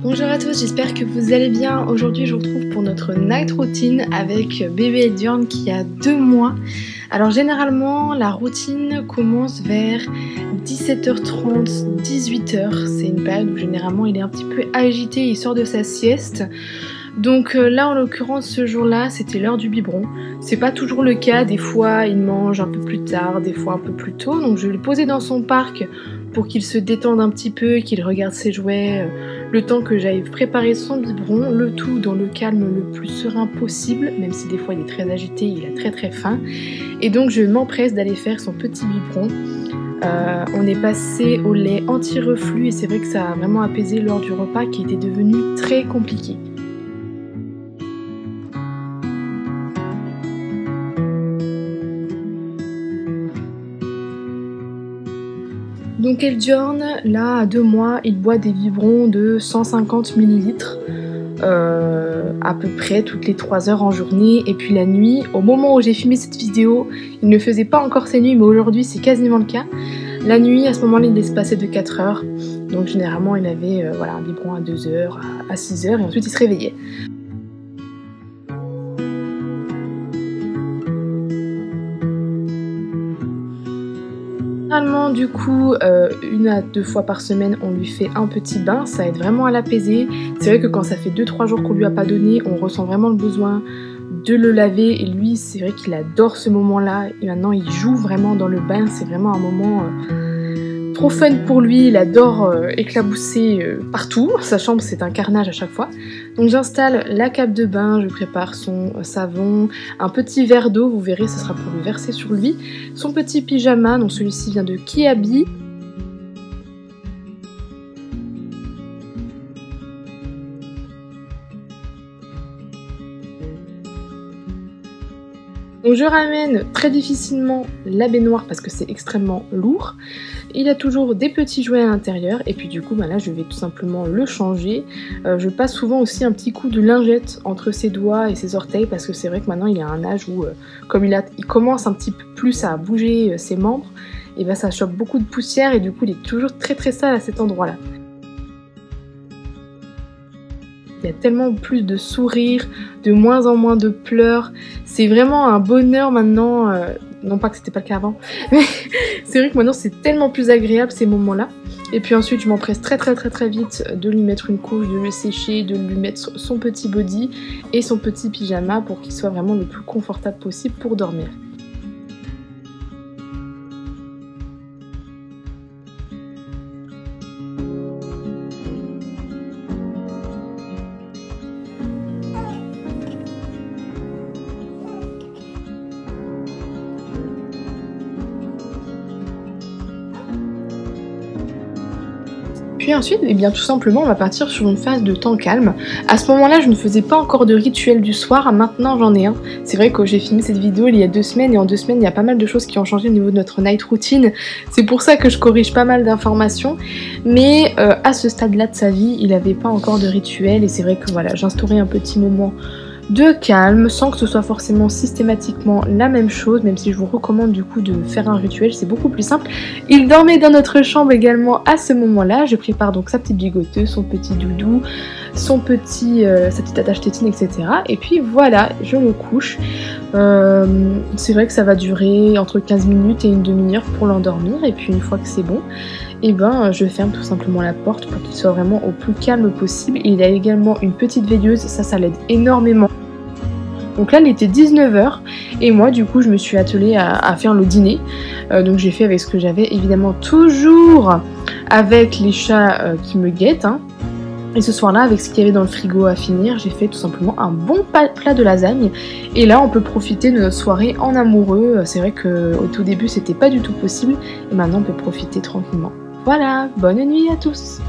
Bonjour à tous, j'espère que vous allez bien. Aujourd'hui je vous retrouve pour notre night routine avec bébé Edjorn qui a 2 mois. Alors généralement la routine commence vers 17h30, 18h. C'est une période où généralement il est un petit peu agité, il sort de sa sieste. Donc là en l'occurrence ce jour-là c'était l'heure du biberon. C'est pas toujours le cas, des fois il mange un peu plus tard, des fois un peu plus tôt. Donc je vais le poser dans son parc pour qu'il se détende un petit peu, qu'il regarde ses jouets, le temps que j'aille préparer son biberon, le tout dans le calme le plus serein possible, même si des fois il est très agité, il a très faim. Et donc je m'empresse d'aller faire son petit biberon. On est passé au lait anti-reflux et c'est vrai que ça a vraiment apaisé lors du repas qui était devenu très compliqué. Donc Edjorn, là à 2 mois, il boit des biberons de 150 ml à peu près toutes les 3 heures en journée. Et puis la nuit, au moment où j'ai filmé cette vidéo, il ne faisait pas encore ses nuits, mais aujourd'hui c'est quasiment le cas. La nuit, à ce moment-là, il laisse passer de 4 heures. Donc généralement, il avait un biberon à 2 heures, à 6 heures, et ensuite il se réveillait. Généralement du coup 1 à 2 fois par semaine on lui fait un petit bain, ça aide vraiment à l'apaiser. C'est vrai que quand ça fait 2-3 jours qu'on lui a pas donné, on ressent vraiment le besoin de le laver et lui c'est vrai qu'il adore ce moment là et maintenant il joue vraiment dans le bain, c'est vraiment un moment trop fun pour lui, il adore éclabousser partout, sa chambre c'est un carnage à chaque fois. Donc j'installe la cape de bain, je prépare son savon, un petit verre d'eau, vous verrez ce sera pour le verser sur lui, son petit pyjama, donc celui-ci vient de Kiabi. Donc je ramène très difficilement la baignoire parce que c'est extrêmement lourd. Il a toujours des petits jouets à l'intérieur et puis du coup là je vais tout simplement le changer. Je passe souvent aussi un petit coup de lingette entre ses doigts et ses orteils parce que c'est vrai que maintenant il est à un âge où comme il commence un petit peu plus à bouger ses membres, et ben ça chope beaucoup de poussière et du coup il est toujours très sale à cet endroit là. Il y a tellement plus de sourires, de moins en moins de pleurs. C'est vraiment un bonheur maintenant. Non pas que c'était pas le cas avant, mais c'est vrai que maintenant c'est tellement plus agréable ces moments-là. Et puis ensuite je m'empresse très vite de lui mettre une couche, de le sécher, de lui mettre son petit body et son petit pyjama pour qu'il soit vraiment le plus confortable possible pour dormir. Puis ensuite, tout simplement, on va partir sur une phase de temps calme. À ce moment-là, je ne faisais pas encore de rituel du soir, maintenant j'en ai un. C'est vrai que j'ai filmé cette vidéo il y a 2 semaines et en 2 semaines, il y a pas mal de choses qui ont changé au niveau de notre night routine. C'est pour ça que je corrige pas mal d'informations. Mais à ce stade-là de sa vie, il n'avait pas encore de rituel et c'est vrai que voilà, j'instaurais un petit moment de calme sans que ce soit forcément systématiquement la même chose, même si je vous recommande du coup de faire un rituel, c'est beaucoup plus simple. Il dormait dans notre chambre également à ce moment-là. Je prépare donc sa petite bigoteuse, son petit doudou, sa petite attache tétine, etc. Et puis voilà, je le couche. C'est vrai que ça va durer entre 15 minutes et une demi-heure pour l'endormir et puis une fois que c'est bon, je ferme tout simplement la porte pour qu'il soit vraiment au plus calme possible. Il a également une petite veilleuse, ça l'aide énormément. Donc là il était 19 h et moi du coup je me suis attelée à faire le dîner. Donc j'ai fait avec ce que j'avais, évidemment toujours avec les chats qui me guettent. Et ce soir-là, avec ce qu'il y avait dans le frigo à finir, j'ai fait tout simplement un bon plat de lasagne. Et là, on peut profiter de notre soirée en amoureux. C'est vrai qu'au tout début, c'était pas du tout possible. Et maintenant, on peut profiter tranquillement. Voilà, bonne nuit à tous!